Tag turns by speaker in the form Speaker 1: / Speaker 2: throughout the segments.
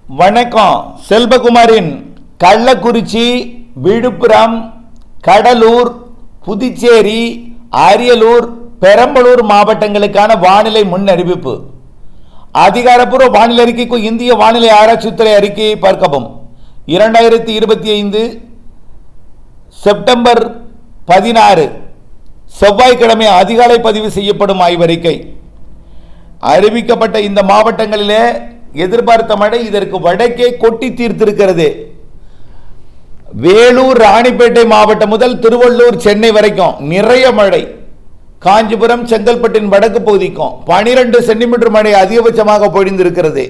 Speaker 1: வணக்கம். செல்வகுமாரின் கள்ளக்குறிச்சி, விழுப்புரம், கடலூர், புதுச்சேரி, அரியலூர், பெரம்பலூர் மாவட்டங்களுக்கான வானிலை முன் அறிவிப்பு. அதிகாரப்பூர்வ வானிலை அறிக்கைக்கு இந்திய வானிலை ஆராய்ச்சித்துறை அறிக்கையை பார்க்கவும். 2025 செப்டம்பர் 16 செவ்வாய்க்கிழமை அதிகாலை பதிவு செய்யப்படும் ஆய்வறிக்கை. அறிவிக்கப்பட்ட இந்த மாவட்டங்களிலே எதிர்பார்த்த மழை இதற்கு வடக்கே கொட்டி தீர்த்திருக்கிறது. வேலூர், ராணிப்பேட்டை மாவட்டம் முதல் திருவள்ளூர், சென்னை வரைக்கும் நிறைய மழை. காஞ்சிபுரம், செங்கல்பட்டின் வடக்கு பகுதிக்கும் 12 சென்டிமீட்டர் மழை அதிகபட்சமாக பொழிந்திருக்கிறது.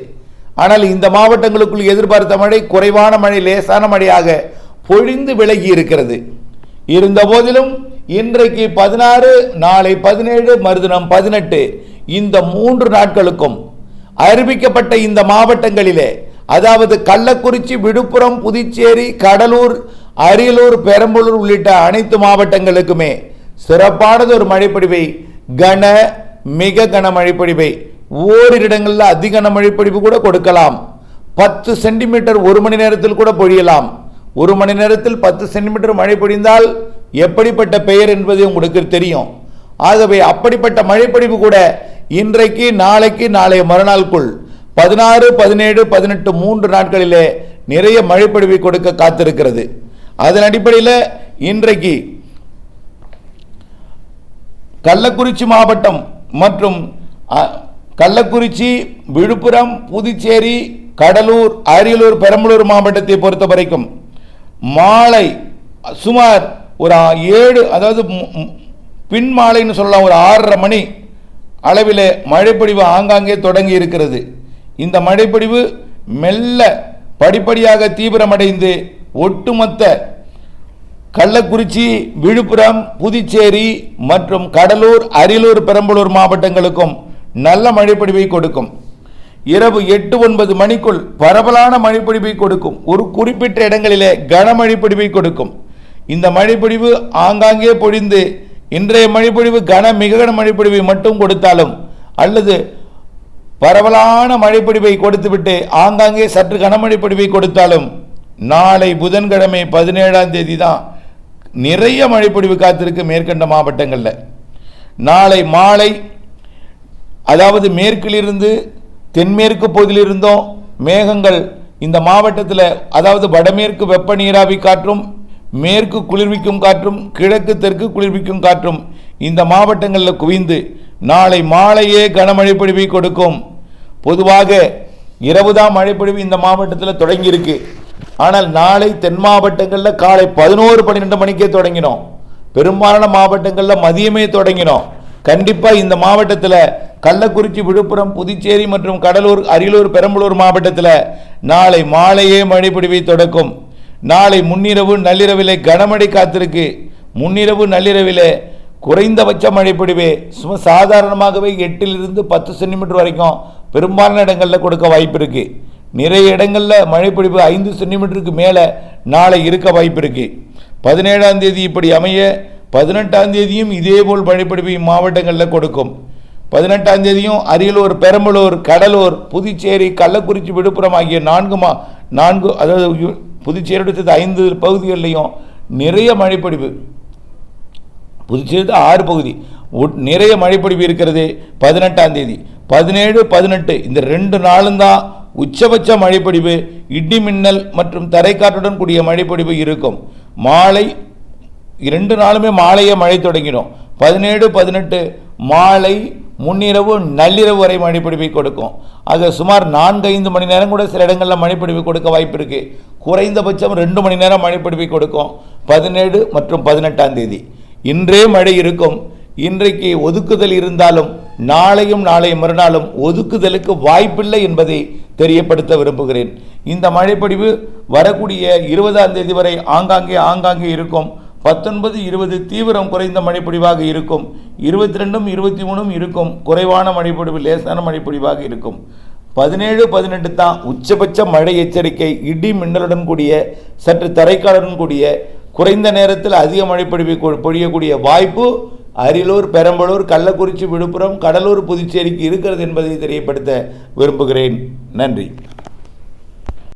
Speaker 1: ஆனால் இந்த மாவட்டங்களுக்குள் எதிர்பார்த்த மழை குறைவான மழை, லேசான மழையாக பொழிந்து விலகி இருக்கிறது. இருந்த போதிலும் இன்றைக்கு 16, நாளை 17, மறுதினம் 18 இந்த 3 நாட்களுக்கும் அறிவிக்கப்பட்ட இந்த மாவட்டங்களிலே, அதாவது கள்ளக்குறிச்சி, விழுப்புரம், புதுச்சேரி, கடலூர், அரியலூர், பெரம்பலூர் உள்ளிட்ட அனைத்து மாவட்டங்களுக்குமே சிறப்பானது ஒரு மழைப்பொழிவை, மிக கன மழைப்பொழிவை, ஓரிரு இடங்களில் அதிக மழைப்பொழிவு கூட கொடுக்கலாம். 10 சென்டிமீட்டர் ஒரு மணி நேரத்தில் கூட பொழியலாம். ஒரு மணி நேரத்தில் 10 சென்டிமீட்டர் மழை பொழிந்தால் எப்படிப்பட்ட பெயர் என்பது உங்களுக்கு தெரியும். ஆகவே அப்படிப்பட்ட மழைப்பொழிவு கூட இன்றைக்கு, நாளைக்கு, நாளைய மறுநாளுக்குள் 16, 17, 18 3 நாட்களிலே நிறைய மழைப்பொழிவை கொடுக்க காத்திருக்கிறது. அதன் அடிப்படையில் இன்றைக்கு கள்ளக்குறிச்சி மாவட்டம் மற்றும் கள்ளக்குறிச்சி, விழுப்புரம், புதுச்சேரி, கடலூர், அரியலூர், பெரம்பலூர் மாவட்டத்தை பொறுத்த வரைக்கும் மாலை சுமார் ஒரு 7, அதாவது பின் மாலைன்னு சொல்லலாம், ஒரு 6:30 மணி அளவில் மழைப்பொழிவு ஆங்காங்கே தொடங்கி இருக்கிறது. இந்த மழைப்பொழிவு மெல்ல படிப்படியாக தீவிரமடைந்து ஒட்டுமொத்த கள்ளக்குறிச்சி, விழுப்புரம், புதுச்சேரி மற்றும் கடலூர், அரியலூர், பெரம்பலூர் மாவட்டங்களுக்கும் நல்ல மழைப்பொழிவை கொடுக்கும். இரவு 8, 9 மணிக்குள் பரவலான மழைப்பொழிவை கொடுக்கும். ஒரு குறிப்பிட்ட இடங்களிலே கனமழைப்பொழிவை கொடுக்கும். இந்த மழைப்பொழிவு ஆங்காங்கே பொழிந்து இன்றைய மழைப்பொழிவு மிக கன மழைப்பொழிவை மட்டும் கொடுத்தாலும், அல்லது பரவலான மழைப்பொழிவை கொடுத்துவிட்டு ஆங்காங்கே சற்று கனமழைப்பொழிவை கொடுத்தாலும், நாளை புதன்கிழமை 17ஆம் தேதி தான் நிறைய மழைப்பொழிவு காத்திருக்கு மேற்கண்ட மாவட்டங்களில். நாளை மாலை, அதாவது மேற்கிலிருந்து தென்மேற்கு பகுதியிலிருந்தும் மேகங்கள் இந்த மாவட்டத்தில், அதாவது வடமேற்கு வெப்ப நீராவி காற்றும், மேற்கு குளிர்விக்கும் காற்றும், கிழக்கு தெற்கு குளிர்விக்கும் காற்றும் இந்த மாவட்டங்களில் குவிந்து நாளை மாலையே கனமழைப்பொழிவை கொடுக்கும். பொதுவாக இரவுதான் மழைப்பொழிவு இந்த மாவட்டத்தில் தொடங்கியிருக்கு. ஆனால் நாளை தென் மாவட்டங்களில் காலை 11, 12 மணிக்கே தொடங்கினோம். பெரும்பாலான மாவட்டங்களில் மதியமே தொடங்கினோம். கண்டிப்பாக இந்த மாவட்டத்தில் கள்ளக்குறிச்சி, விழுப்புரம், புதுச்சேரி மற்றும் கடலூர், அரியலூர், பெரம்பலூர் மாவட்டத்தில் நாளை மாலையே மழைப்பொழிவை தொடக்கும். நாளை முன்னிரவு நள்ளிரவிலே கனமழை காத்திருக்கு. முன்னிரவு நள்ளிரவிலே குறைந்தபட்ச மழைப்பொழிவே சாதாரணமாகவே 8 to 10 சென்டிமீட்டர் வரைக்கும் பெரும்பாலான இடங்களில் கொடுக்க வாய்ப்பு இருக்கு. நிறைய இடங்களில் மழைப்பொழிவு 5 சென்டிமீட்டருக்கு மேலே நாளை இருக்க வாய்ப்பு இருக்கு. 17ஆம் தேதி இப்படி அமைய 18ஆம் தேதியும் இதேபோல் மழைப்பொழிவு மாவட்டங்களில் கொடுக்கும். 18ஆம் தேதியும் அரியலூர், பெரம்பலூர், கடலூர், புதுச்சேரி, கள்ளக்குறிச்சி, விழுப்புரம் ஆகிய 4 அதாவது புதுச்சேரியோட 5 பகுதிகளிலையும் நிறைய மழைப்பொழிவு. புதுச்சேரி 6 பகுதி நிறைய மழைப்பொழிவு இருக்கிறது. 18ஆம் தேதி, 17, 18 இந்த 2 நாளும் தான் உச்சபட்ச மழைப்பொழிவு, இடி மின்னல் மற்றும் தரைக்காற்றுடன் கூடிய மழைப்பொழிவு இருக்கும். மாலை 2 நாளுமே மாலையே மழை தொடங்கிடும். 17, 18 மாலை, முன்னிரவு, நள்ளிரவு வரை மழைப்பொழிவை கொடுக்கும். ஆக சுமார் 4-5 மணி நேரம் கூட சில இடங்களில் மழைப்பொழிவு கொடுக்க வாய்ப்பு இருக்கு. குறைந்தபட்சம் 2 மணி நேரம் மழைப்பொழிவை கொடுக்கும் 17 மற்றும் 18ஆம் தேதி. இன்றே மழை இருக்கும். இன்றைக்கு ஒதுக்குதல் இருந்தாலும் நாளையும் நாளைய மறுநாளும் ஒதுக்குதலுக்கு வாய்ப்பில்லை என்பதை தெரியப்படுத்த விரும்புகிறேன். இந்த மழைப்பொழிவு வரக்கூடிய 20ஆம் தேதி வரை ஆங்காங்கே இருக்கும். 19, 20 தீவிரம் குறைந்த மழைப்பொழிவாக இருக்கும். 22, 23 இருக்கும் குறைவான மழைப்பொழிவு, லேசான மழைப்பொழிவாக இருக்கும். 17, 18 தான் உச்சபட்ச மழை எச்சரிக்கை. இடி மின்னலுடன் கூடிய சற்று தரைக்காலுடன் கூடிய குறைந்த நேரத்தில் அதிக மழைப்பொழிவை பொழியக்கூடிய வாய்ப்பு அரியலூர், பெரம்பலூர், கள்ளக்குறிச்சி, விழுப்புரம், கடலூர், புதுச்சேரிக்கு இருக்கிறது என்பதை தெரியப்படுத்த விரும்புகிறேன். நன்றி.